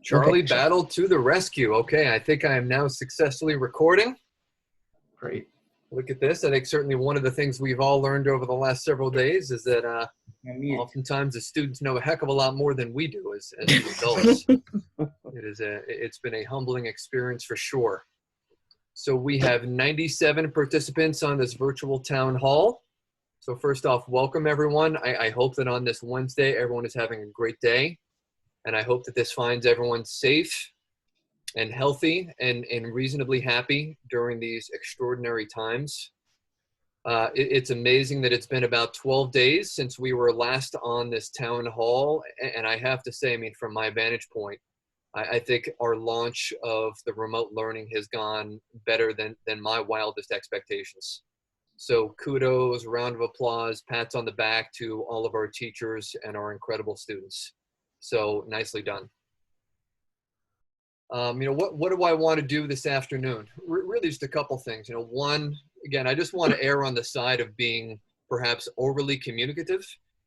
Charlie Okay. battled to the rescue. Okay, I think I am now successfully recording. Great. Look at this. I think certainly one of the things we've all learned over the last several days is that Unmute. oftentimes the students know a heck of a lot more than we do as the adults. It's been a humbling experience for sure. So we have 97 participants on this virtual town hall. So first off, welcome everyone. I hope that on this Wednesday, everyone is having a great day. And I hope that this finds everyone safe and healthy and reasonably happy during these extraordinary times. It's amazing that it's been about 12 days since we were last on this town hall. And I have to say, I mean, from my vantage point, I think our launch of the remote learning has gone better than my wildest expectations. So kudos, round of applause, pats on the back to all of our teachers and our incredible students. So nicely done. What do I want to do this afternoon? Really just a couple things. One, again, I just want to err on the side of being perhaps overly communicative.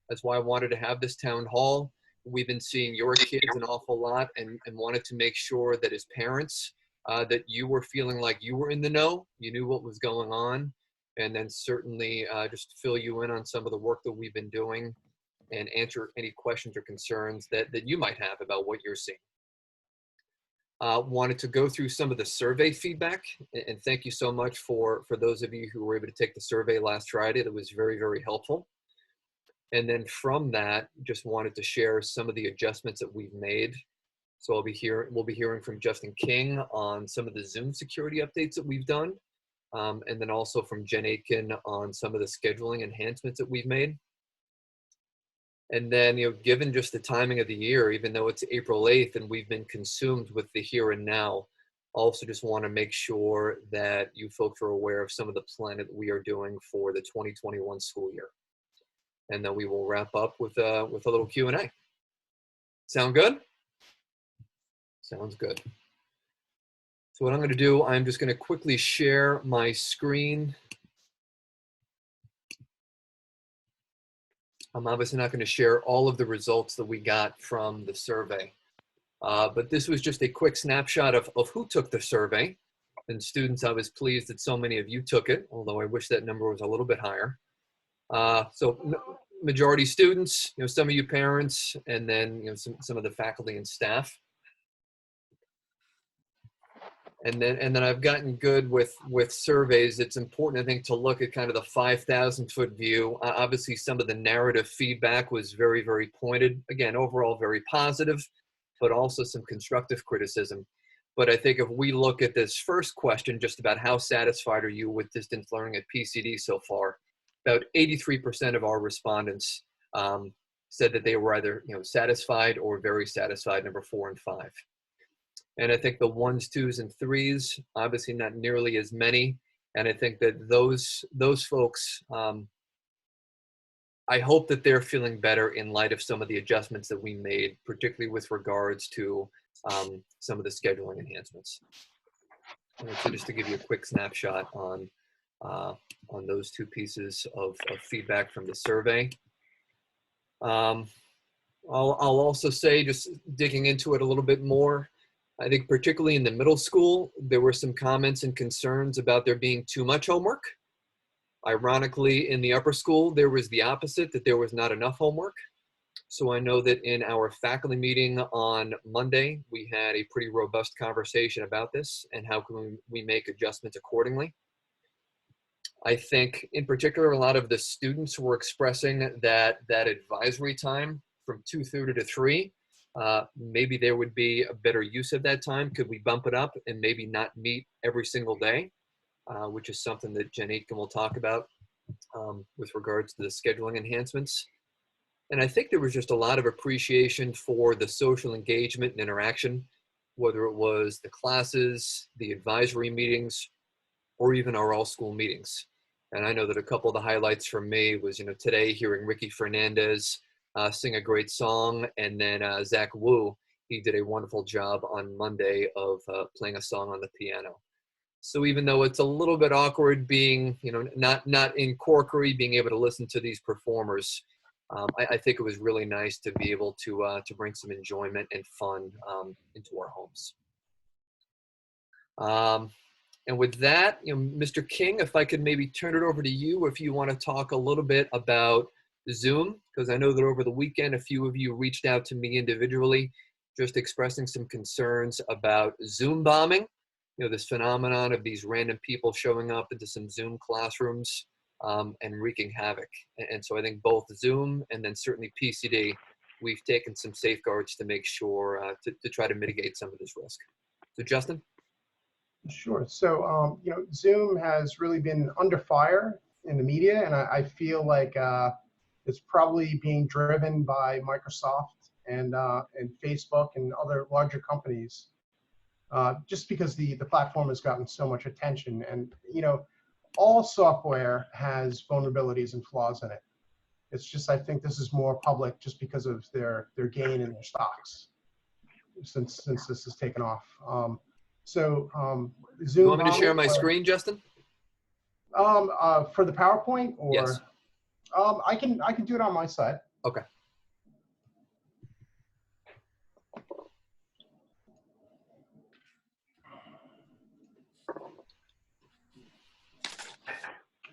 That's why I wanted to have this town hall. We've been seeing your kids an awful lot and wanted to make sure that as parents, that you were feeling like you were in the know, you knew what was going on, and then certainly just fill you in on some of the work that we've been doing and answer any questions or concerns that you might have about what you're seeing. Wanted to go through some of the survey feedback, and thank you so much for those of you who were able to take the survey last Friday. That was very, very helpful. And then from that, just wanted to share some of the adjustments that we've made. So we'll be hearing from Justin King on some of the Zoom security updates that we've done. And then also from Jen Aitken on some of the scheduling enhancements that we've made. And then, given just the timing of the year, even though it's April 8th and we've been consumed with the here and now, also just want to make sure that you folks are aware of some of the planning that we are doing for the 2021 school year. And then we will wrap up with a little Q&A. Sound good? Sounds good. So what I'm going to do, I'm just going to quickly share my screen. I'm obviously not going to share all of the results that we got from the survey, but this was just a quick snapshot of who took the survey. And students, I was pleased that so many of you took it, although I wish that number was a little bit higher. So majority students, some of you parents, and then some of the faculty and staff. And then I've gotten good with surveys. It's important, I think, to look at kind of the 5,000-foot view. Obviously, some of the narrative feedback was very, very pointed. Again, overall, very positive, but also some constructive criticism. But I think if we look at this first question, just about how satisfied are you with distance learning at PCD so far, about 83% of our respondents said that they were either satisfied or very satisfied, number 4 and 5. And I think the 1s, 2s, and 3s, obviously not nearly as many. And I think that those folks, I hope that they're feeling better in light of some of the adjustments that we made, particularly with regards to some of the scheduling enhancements. And so just to give you a quick snapshot on those two pieces of feedback from the survey. I'll also say, just digging into it a little bit more, I think particularly in the middle school, there were some comments and concerns about there being too much homework. Ironically, in the upper school, there was the opposite, that there was not enough homework. So I know that in our faculty meeting on Monday, we had a pretty robust conversation about this and how can we make adjustments accordingly. I think in particular, a lot of the students were expressing that advisory time from 2:30 to 3, maybe there would be a better use of that time. Could we bump it up and maybe not meet every single day, which is something that Jen Aitken will talk about with regards to the scheduling enhancements. And I think there was just a lot of appreciation for the social engagement and interaction, whether it was the classes, the advisory meetings, or even our all-school meetings. And I know that a couple of the highlights for me was, today hearing Ricky Fernandez sing a great song, and then Zach Wu, he did a wonderful job on Monday of playing a song on the piano. So even though it's a little bit awkward being, not in Corkery, being able to listen to these performers, I think it was really nice to be able to bring some enjoyment and fun into our homes. And with that, Mr. King, if I could maybe turn it over to you, if you want to talk a little bit about Zoom, because I know that over the weekend, a few of you reached out to me individually, just expressing some concerns about Zoom bombing, this phenomenon of these random people showing up into some Zoom classrooms and wreaking havoc. And so I think both Zoom and then certainly PCD, we've taken some safeguards to make sure to try to mitigate some of this risk. So Justin? Sure. So, Zoom has really been under fire in the media, and I feel like it's probably being driven by Microsoft and Facebook and other larger companies, just because the platform has gotten so much attention. And all software has vulnerabilities and flaws in it. It's just, I think this is more public just because of their gain in their stocks since this has taken off. Zoom. You want me to share my screen, Justin? For the PowerPoint, or yes. I can do it on my side. Okay.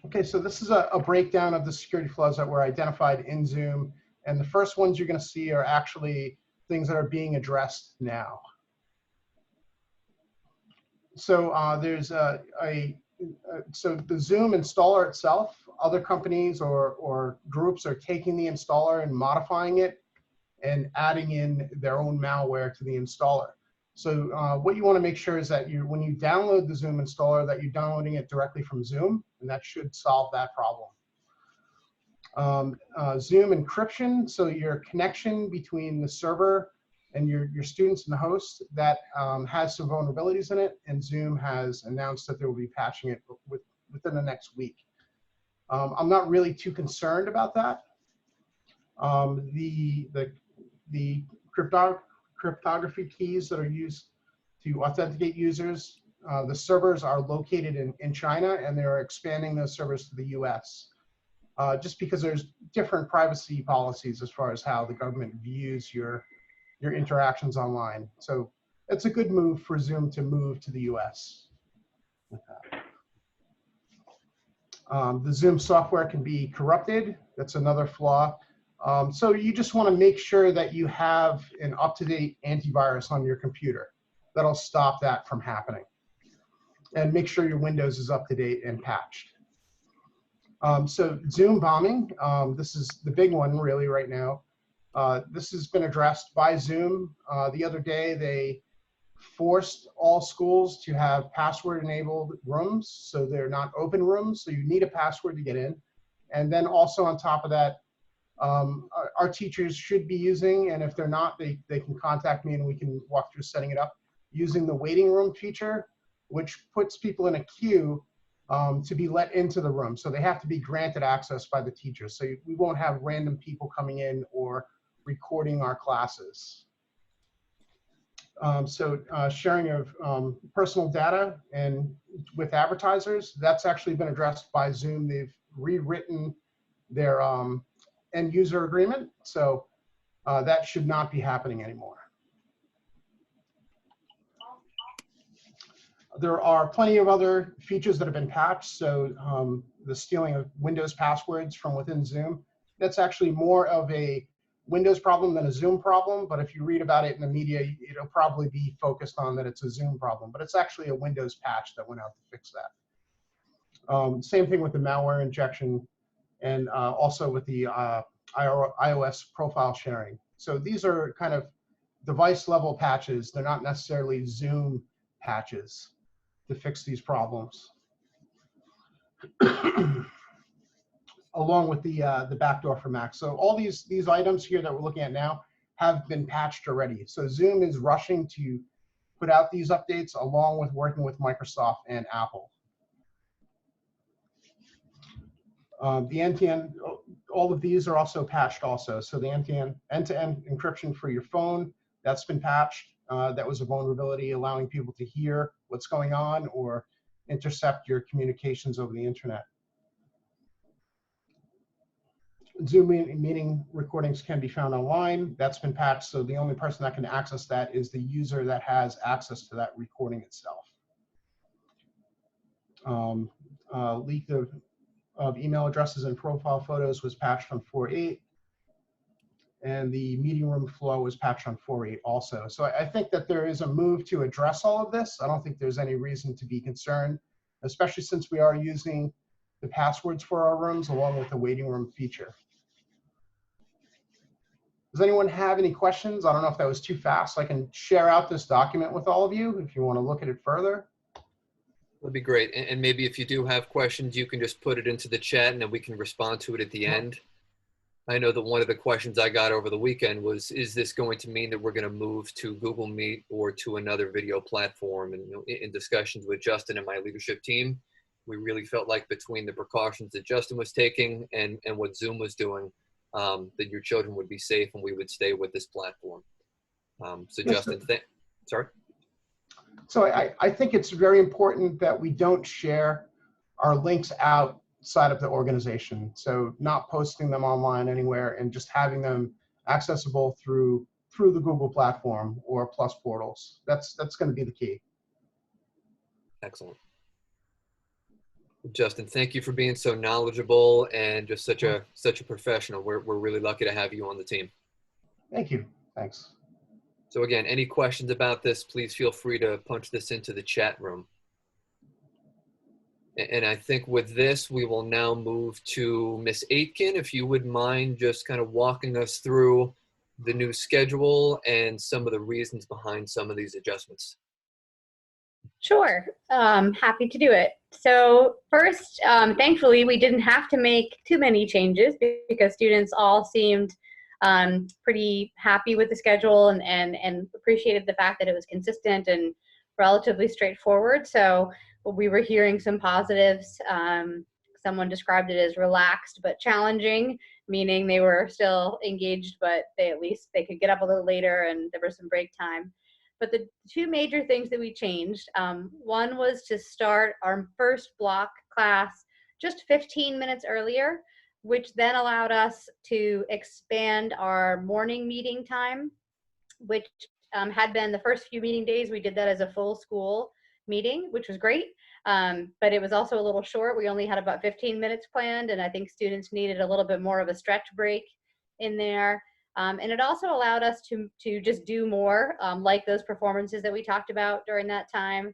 Okay, so this is a breakdown of the security flaws that were identified in Zoom, and the first ones you're going to see are actually things that are being addressed now. So there's so the Zoom installer itself, other companies or groups are taking the installer and modifying it and adding in their own malware to the installer. So what you want to make sure is that when you download the Zoom installer, that you're downloading it directly from Zoom, and that should solve that problem. Zoom encryption, so your connection between the server and your students and the host, that has some vulnerabilities in it, and Zoom has announced that they will be patching it within the next week. I'm not really too concerned about that. The cryptography keys that are used to authenticate users, the servers are located in China, and they're expanding those servers to the US. Just because there's different privacy policies as far as how the government views your interactions online. So it's a good move for Zoom to move to the US. The Zoom software can be corrupted. That's another flaw. So you just want to make sure that you have an up-to-date antivirus on your computer. That'll stop that from happening. And make sure your Windows is up-to-date and patched. So Zoom bombing, this is the big one really right now. This has been addressed by Zoom. The other day, they forced all schools to have password-enabled rooms, so they're not open rooms, so you need a password to get in. And then also on top of that, our teachers should be using, and if they're not, they can contact me and we can walk through setting it up, using the waiting room feature, which puts people in a queue to be let into the room. So they have to be granted access by the teachers. So we won't have random people coming in or recording our classes. Sharing of personal data and with advertisers, that's actually been addressed by Zoom. They've rewritten their end user agreement. So that should not be happening anymore. There are plenty of other features that have been patched. So the stealing of Windows passwords from within Zoom, that's actually more of a Windows problem than a Zoom problem. But if you read about it in the media, it'll probably be focused on that it's a Zoom problem. But it's actually a Windows patch that went out to fix that. Same thing with the malware injection, and also with the iOS profile sharing. So these are kind of device level patches. They're not necessarily Zoom patches to fix these problems. Along with the backdoor for Mac. So all these items here that we're looking at now have been patched already. So Zoom is rushing to put out these updates along with working with Microsoft and Apple. The end-to-end, all of these are also patched also. So the end-to-end encryption for your phone, that's been patched. That was a vulnerability allowing people to hear what's going on or intercept your communications over the internet. Zoom meeting recordings can be found online. That's been patched, so the only person that can access that is the user that has access to that recording itself. Leak of email addresses and profile photos was patched on 4.8, and the meeting room flow was patched on 4.8 also. So I think that there is a move to address all of this. I don't think there's any reason to be concerned, especially since we are using the passwords for our rooms along with the waiting room feature. Does anyone have any questions? I don't know if that was too fast. I can share out this document with all of you if you want to look at it further. That'd be great. And maybe if you do have questions, you can just put it into the chat and then we can respond to it at the end. I know that one of the questions I got over the weekend was, is this going to mean that we're going to move to Google Meet or to another video platform? And in discussions with Justin and my leadership team, we really felt like between the precautions that Justin was taking and what Zoom was doing, that your children would be safe and we would stay with this platform. So Justin, sorry? So I think it's very important that we don't share our links outside of the organization. So not posting them online anywhere and just having them accessible through the Google platform or Plus portals. That's going to be the key. Excellent. Justin, thank you for being so knowledgeable and just such a professional. We're really lucky to have you on the team. Thank you. Thanks. So again, any questions about this, please feel free to punch this into the chat room. And I think with this, we will now move to Miss Aitken, if you would mind just kind of walking us through the new schedule and some of the reasons behind some of these adjustments. Sure, happy to do it. So first, thankfully, we didn't have to make too many changes because students all seemed pretty happy with the schedule and appreciated the fact that it was consistent and relatively straightforward. So we were hearing some positives. Someone described it as relaxed but challenging, meaning they were still engaged, but at least they could get up a little later and there was some break time. But the two major things that we changed, one was to start our first block class just 15 minutes earlier, which then allowed us to expand our morning meeting time, which had been the first few meeting days. We did that as a full school meeting, which was great, but it was also a little short. We only had about 15 minutes planned, and I think students needed a little bit more of a stretch break in there. And it also allowed us to just do more, like those performances that we talked about during that time.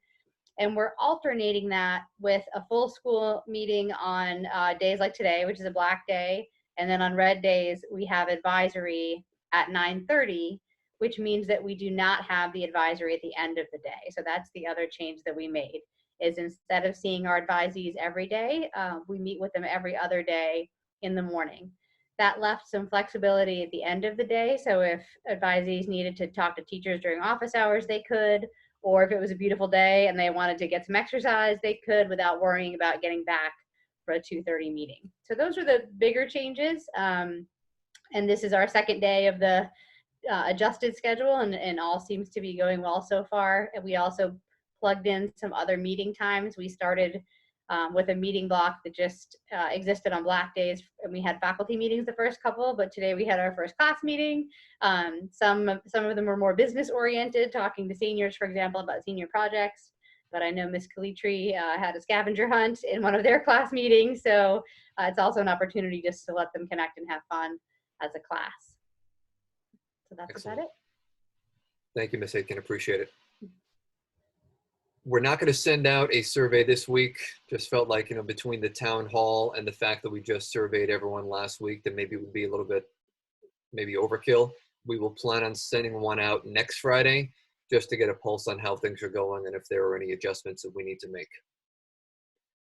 And we're alternating that with a full school meeting on days like today, which is a black day. And then on red days, we have advisory at 9:30, which means that we do not have the advisory at the end of the day. So that's the other change that we made, is instead of seeing our advisees every day, we meet with them every other day in the morning. That left some flexibility at the end of the day. So if advisees needed to talk to teachers during office hours, they could, or if it was a beautiful day and they wanted to get some exercise, they could without worrying about getting back for a 2:30 meeting. So those are the bigger changes. And this is our second day of the adjusted schedule, and all seems to be going well so far. And we also plugged in some other meeting times. We started with a meeting block that just existed on black days, and we had faculty meetings the first couple, but today we had our first class meeting. Some of them were more business oriented, talking to seniors, for example, about senior projects. But I know Ms. Calitri had a scavenger hunt in one of their class meetings, so it's also an opportunity just to let them connect and have fun as a class. So that's Excellent. about it. Thank you, Ms. Aitken, appreciate it. We're not going to send out a survey this week. Just felt like, between the town hall and the fact that we just surveyed everyone last week, that maybe it would be a little bit, maybe overkill. We will plan on sending one out next Friday just to get a pulse on how things are going and if there are any adjustments that we need to make.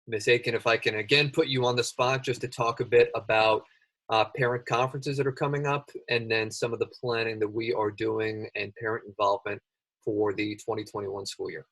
Ms. Aitken, if I can again put you on the spot just to talk a bit about parent conferences that are coming up and then some of the planning that we are doing and parent involvement for the 2021 school year.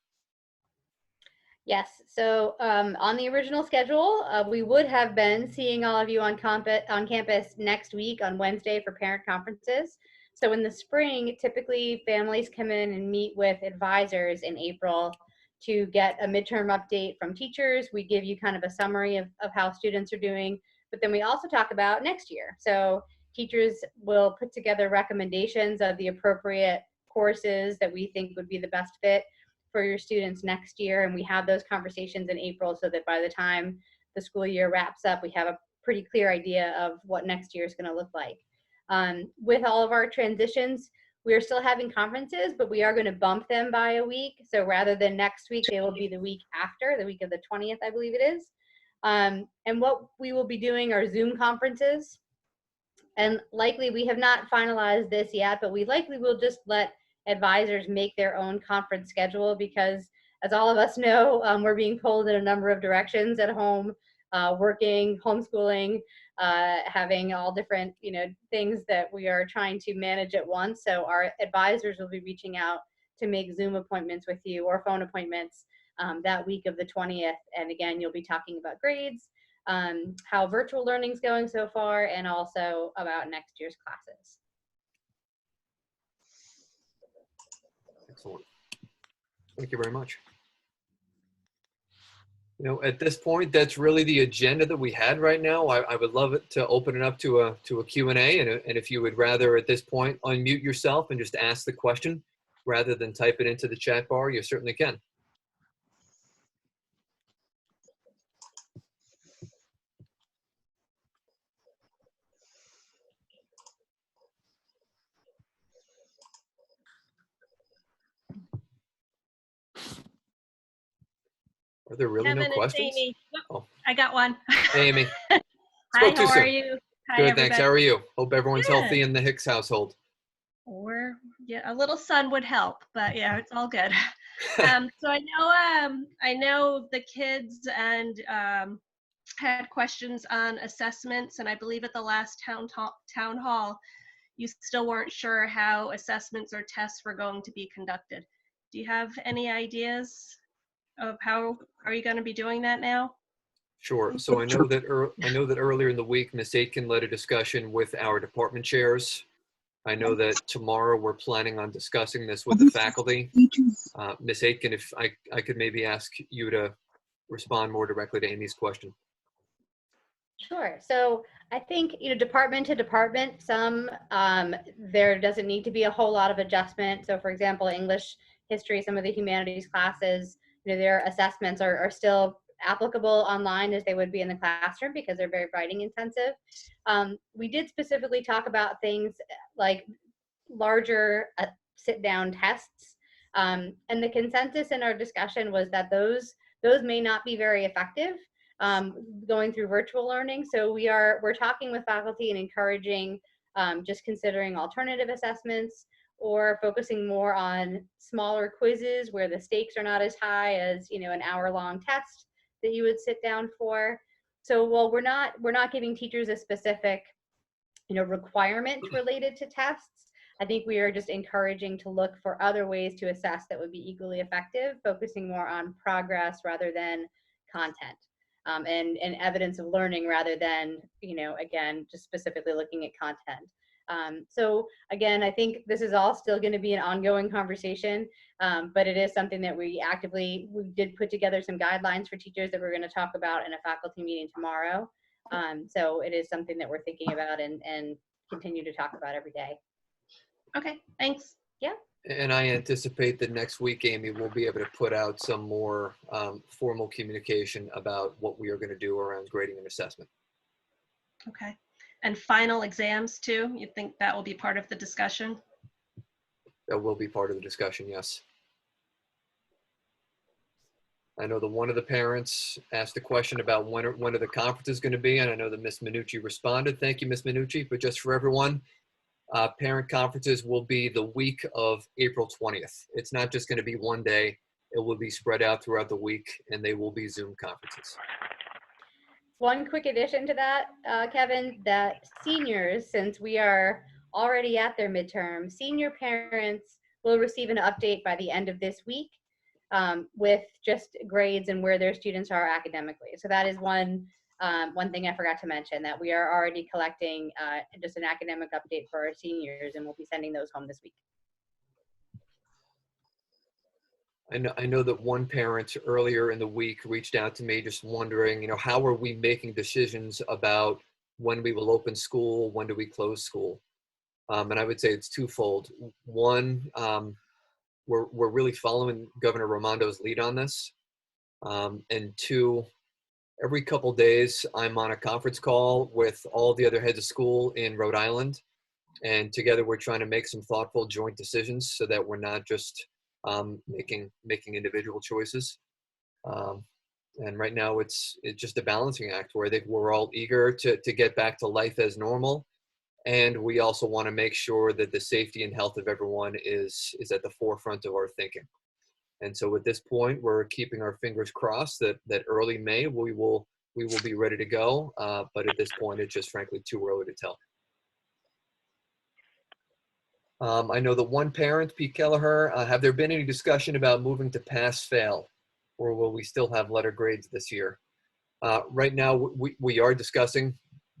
Yes, so on the original schedule, we would have been seeing all of you on campus next week on Wednesday for parent conferences. So in the spring, typically families come in and meet with advisors in April to get a midterm update from teachers. We give you kind of a summary of how students are doing, but then we also talk about next year. So teachers will put together recommendations of the appropriate courses that we think would be the best fit for your students next year. And we have those conversations in April so that by the time the school year wraps up, we have a pretty clear idea of what next year is going to look like. With all of our transitions, we are still having conferences, but we are going to bump them by a week. So rather than next week, they will be the week after, the week of the 20th, I believe it is. And what we will be doing are Zoom conferences. And likely, we have not finalized this yet, but we likely will just let advisors make their own conference schedule because, as all of us know, we're being pulled in a number of directions at home, working, homeschooling, having all different, things that we are trying to manage at once. So our advisors will be reaching out to make Zoom appointments with you or phone appointments that week of the 20th. And again, you'll be talking about grades, how virtual learning is going so far, and also about next year's classes. Excellent. Thank you very much. At this point, that's really the agenda that we had right now. I would love it to open it up to a Q&A, and if you would rather at this point unmute yourself and just ask the question rather than type it into the chat bar, you certainly can. Are there really Kevin, no questions? it's Amy. Oh. I got one. Hey, Amy. Hi, Spoke too how are soon. you? Hi, Good, everybody. thanks. How are you? Hope everyone's Good. healthy in the Hicks household. A little sun would help, but yeah, it's all good. So I know the kids and had questions on assessments, and I believe at the last town hall, you still weren't sure how assessments or tests were going to be conducted. Do you have any ideas of how are you going to be doing that now? Sure. So I know that earlier in the week, Ms. Aitken led a discussion with our department chairs. I know that tomorrow we're planning on discussing this with the faculty. Ms. Aitken, if I could maybe ask you to respond more directly to Amy's question. Sure. So I think, department to department, there doesn't need to be a whole lot of adjustment. So for example, English, history, some of the humanities classes, their assessments are still applicable online as they would be in the classroom because they're very writing intensive. We did specifically talk about things like larger sit-down tests. And the consensus in our discussion was that those may not be very effective going through virtual learning. So we're talking with faculty and encouraging just considering alternative assessments or focusing more on smaller quizzes where the stakes are not as high as an hour-long test that you would sit down for. So while we're not giving teachers a specific requirement related to tests, I think we are just encouraging to look for other ways to assess that would be equally effective, focusing more on progress rather than content, and evidence of learning rather than, again, just specifically looking at content. So again, I think this is all still going to be an ongoing conversation, but it is something that we did put together some guidelines for teachers that we're going to talk about in a faculty meeting tomorrow. So it is something that we're thinking about and continue to talk about every day. Okay, thanks. Yeah. And I anticipate that next week, Amy, we'll be able to put out some more formal communication about what we are going to do around grading and assessment. Okay. And final exams too? You think that will be part of the discussion? That will be part of the discussion, yes. I know that one of the parents asked a question about when are the conferences going to be, and I know that Ms. Minucci responded. Thank you, Ms. Minucci. But just for everyone, parent conferences will be the week of April 20th. It's not just going to be one day. It will be spread out throughout the week, and they will be Zoom conferences. One quick addition to that, Kevin, that seniors, since we are already at their midterm, senior parents will receive an update by the end of this week with just grades and where their students are academically. So that is one thing I forgot to mention, that we are already collecting just an academic update for our seniors, and we'll be sending those home this week. I know that one parent earlier in the week reached out to me just wondering, how are we making decisions about when we will open school, when do we close school? And I would say it's twofold. One, we're really following Governor Raimondo's lead on this. And two, every couple days, I'm on a conference call with all the other heads of school in Rhode Island. And together we're trying to make some thoughtful joint decisions so that we're not just making individual choices. And right now it's just a balancing act where I think we're all eager to get back to life as normal. And we also want to make sure that the safety and health of everyone is at the forefront of our thinking. And so at this point, we're keeping our fingers crossed that early May we will be ready to go. But at this point, it's just frankly too early to tell. I know that one parent, Pete Kelleher, have there been any discussion about moving to pass-fail, or will we still have letter grades this year? Right now, we are discussing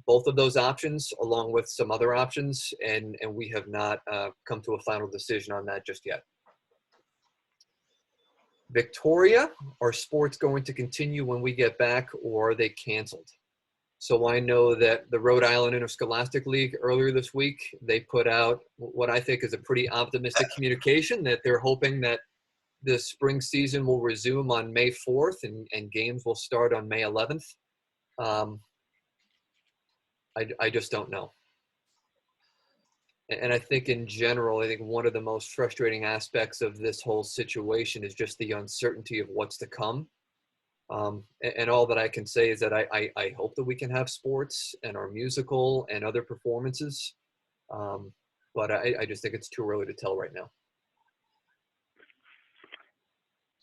both of those options along with some other options, and we have not come to a final decision on that just yet. Victoria, are sports going to continue when we get back, or are they canceled? So I know that the Rhode Island Interscholastic League earlier this week, they put out what I think is a pretty optimistic communication that they're hoping that the spring season will resume on May 4th and games will start on May 11th. I just don't know. And I think in general, I think one of the most frustrating aspects of this whole situation is just the uncertainty of what's to come. And all that I can say is that I hope that we can have sports and our musical and other performances. But I just think it's too early to tell right now.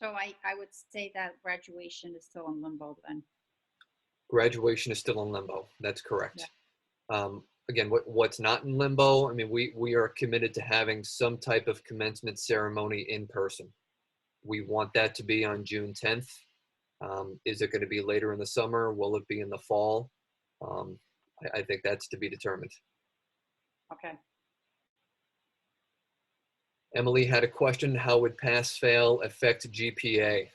So I would say that graduation is still in limbo then. Graduation is still in limbo. That's correct. Yeah. Again, what's not in limbo? I mean, we are committed to having some type of commencement ceremony in person. We want that to be on June 10th. Is it going to be later in the summer? Will it be in the fall? I think that's to be determined. Okay. Emily had a question. How would pass-fail affect GPA?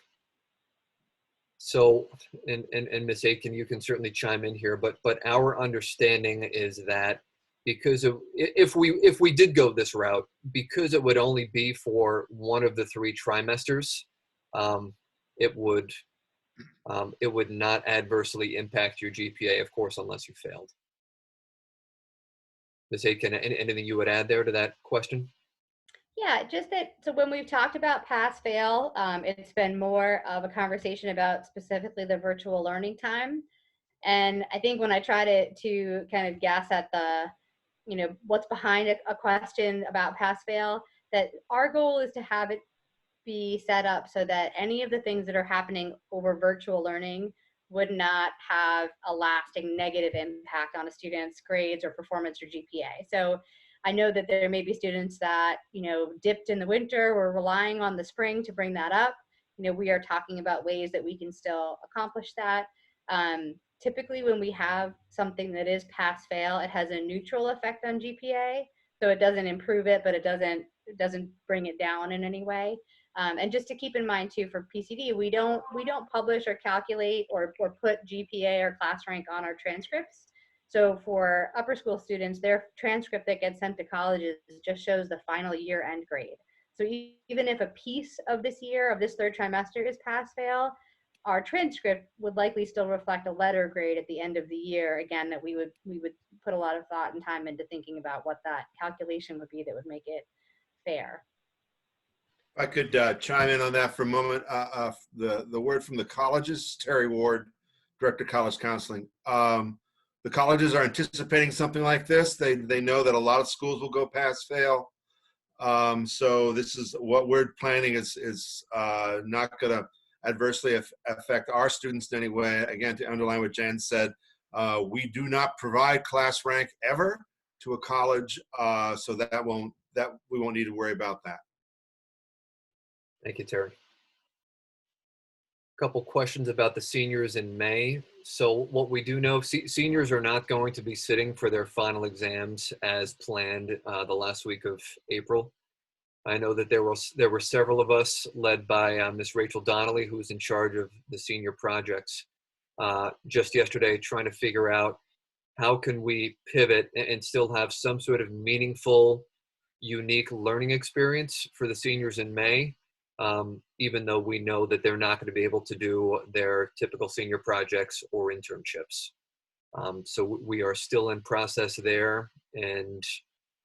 So, and Ms. Aitken, you can certainly chime in here, but our understanding is that because of, if we did go this route, because it would only be for one of the 3 trimesters, it would not adversely impact your GPA, of course, unless you failed. Ms. Aitken, anything you would add there to that question? Yeah, just that, so when we've talked about pass-fail, it's been more of a conversation about specifically the virtual learning time. And I think when I try to kind of guess at the, what's behind a question about pass-fail, that our goal is to have it be set up so that any of the things that are happening over virtual learning would not have a lasting negative impact on a student's grades or performance or GPA. So I know that there may be students that, dipped in the winter, we're relying on the spring to bring that up. We are talking about ways that we can still accomplish that. Typically when we have something that is pass-fail, it has a neutral effect on GPA. So it doesn't improve it, but it doesn't bring it down in any way. And just to keep in mind too, for PCD, we don't publish or calculate or put GPA or class rank on our transcripts. So for upper school students, their transcript that gets sent to colleges just shows the final year end grade. So even if a piece of this year, of this 3rd trimester is pass-fail, our transcript would likely still reflect a letter grade at the end of the year. Again, that we would put a lot of thought and time into thinking about what that calculation would be that would make it fair. If I could chime in on that for a moment. The word from the colleges, Terry Ward, Director of College Counseling. The colleges are anticipating something like this. They know that a lot of schools will go pass-fail. So this is what we're planning is not going to adversely affect our students in any way. Again, to underline what Jen said, we do not provide class rank ever to a college, so we won't need to worry about that. Thank you, Terry. A couple questions about the seniors in May. So what we do know, seniors are not going to be sitting for their final exams as planned the last week of April. I know that there were several of us led by Miss Rachel Donnelly, who's in charge of the senior projects, just yesterday trying to figure out how can we pivot and still have some sort of meaningful, unique learning experience for the seniors in May, even though we know that they're not going to be able to do their typical senior projects or internships. So we are still in process there, and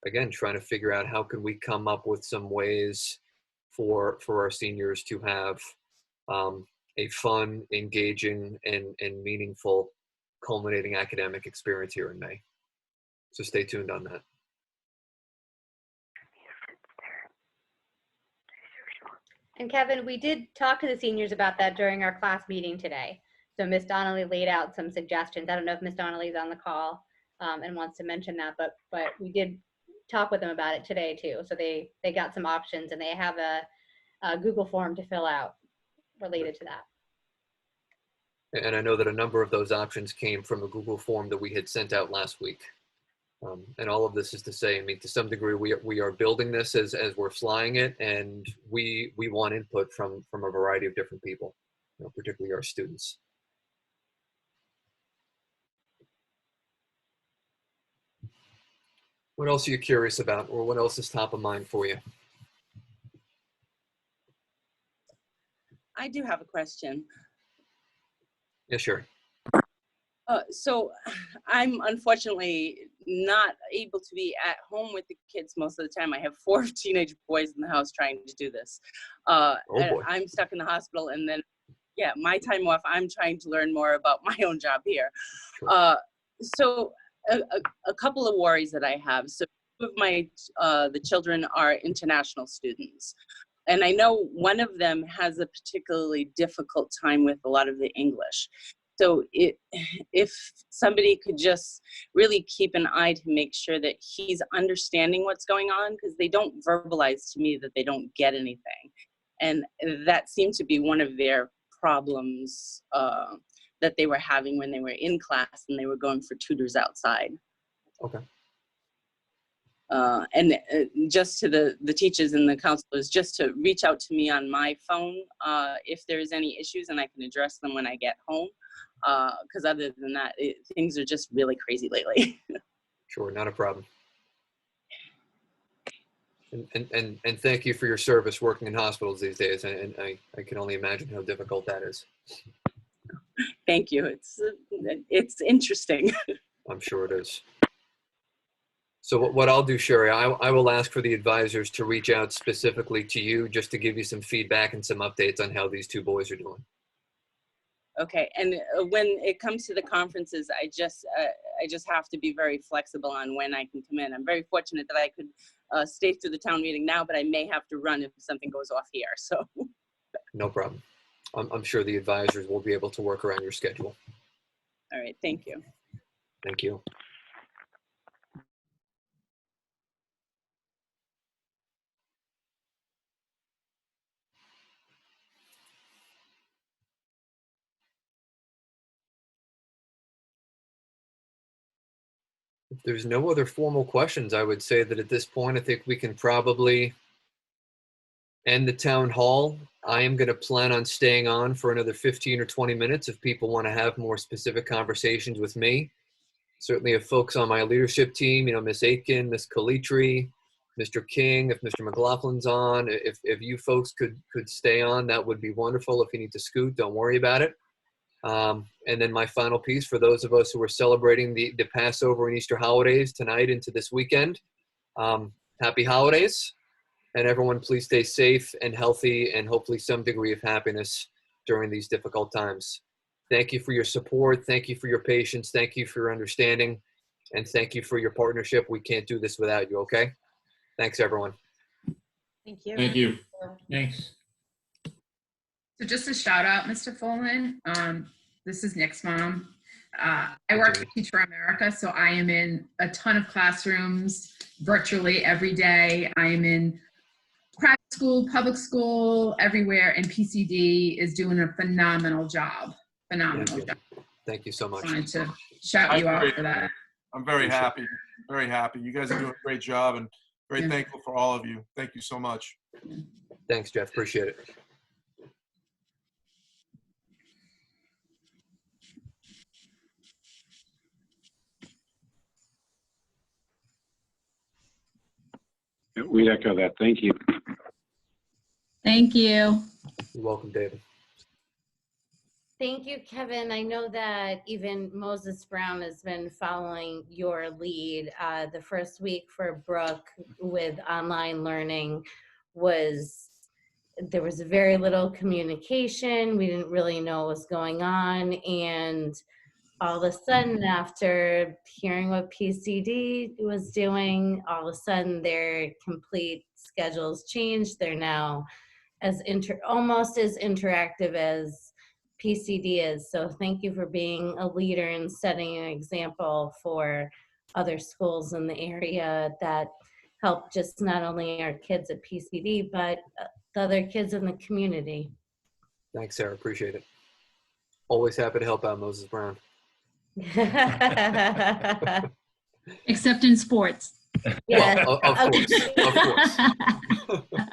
again, trying to figure out how can we come up with some ways for our seniors to have a fun, engaging, and meaningful culminating academic experience here in May. So stay tuned on that. And Kevin, we did talk to the seniors about that during our class meeting today. So Ms. Donnelly laid out some suggestions. I don't know if Ms. Donnelly's on the call and wants to mention that, but we did talk with them about it today too. So they got some options, and they have a Google form to fill out related to that. And I know that a number of those options came from a Google form that we had sent out last week. And all of this is to say, I mean, to some degree, we are building this as we're flying it, and we want input from a variety of different people, you know, particularly our students. What else are you curious about, or what else is top of mind for you? I do have a question. Yeah, sure. So I'm unfortunately not able to be at home with the kids most of the time. I have 4 teenage boys in the house trying to do this. Oh boy. I'm stuck in the hospital, and then, yeah, my time off, I'm trying to learn more about my own job here. Sure. So a couple of worries that I have. So two of my, the children are international students. And I know one of them has a particularly difficult time with a lot of the English. So if somebody could just really keep an eye to make sure that he's understanding what's going on, because they don't verbalize to me that they don't get anything. And that seemed to be one of their problems that they were having when they were in class and they were going for tutors outside. Okay. And just to the teachers and the counselors, just to reach out to me on my phone if there's any issues, and I can address them when I get home. Because other than that, things are just really crazy lately. Sure, not a problem. And thank you for your service working in hospitals these days. And I can only imagine how difficult that is. Thank you. It's interesting. I'm sure it is. So what I'll do, Sherry, I will ask for the advisors to reach out specifically to you just to give you some feedback and some updates on how these 2 boys are doing. Okay, and when it comes to the conferences, I just have to be very flexible on when I can come in. I'm very fortunate that I could stay through the town meeting now, but I may have to run if something goes off here. So no problem. I'm sure the advisors will be able to work around your schedule. All right, thank you. Thank you. If there's no other formal questions, I would say that at this point, I think we can probably end the town hall. I am going to plan on staying on for another 15 or 20 minutes if people want to have more specific conversations with me. Certainly if folks on my leadership team, you know, Ms. Aitken, Ms. Calitri, Mr. King, if Mr. McLaughlin's on, if you folks could stay on, that would be wonderful. If you need to scoot, don't worry about it. And then my final piece for those of us who are celebrating the Passover and Easter holidays tonight into this weekend. Happy holidays, and everyone please stay safe and healthy and hopefully some degree of happiness during these difficult times. Thank you for your support. Thank you for your patience. Thank you for your understanding, and thank you for your partnership. We can't do this without you, okay? Thanks, everyone. Thank you. Thank you. Thanks. So just a shout out, Mr. Folman. This is Nick's mom. I work for Teach for America, so I am in a ton of classrooms virtually every day. I am in private school, public school, everywhere, and PCD is doing a phenomenal job. Phenomenal job. Thank you so much. I wanted to shout you out for that. I'm very happy. Very happy. You guys are doing a great job, and Very Yeah. thankful for all of you. Thank you so much. Thanks, Jeff. Appreciate it. We'd echo that. Thank you. Thank you. You're welcome, David. Thank you, Kevin. I know that even Moses Brown has been following your lead. The first week for Brooke with online learning there was very little communication. We didn't really know what was going on. And all of a sudden, after hearing what PCD was doing, all of a sudden their complete schedules changed. They're now almost as interactive as PCD is. So thank you for being a leader and setting an example for other schools in the area that help just not only our kids at PCD, but the other kids in the community. Thanks, Sarah. Appreciate it. Always happy to help out, Moses Brown. Except in sports. Yes. Well, of course. Of course.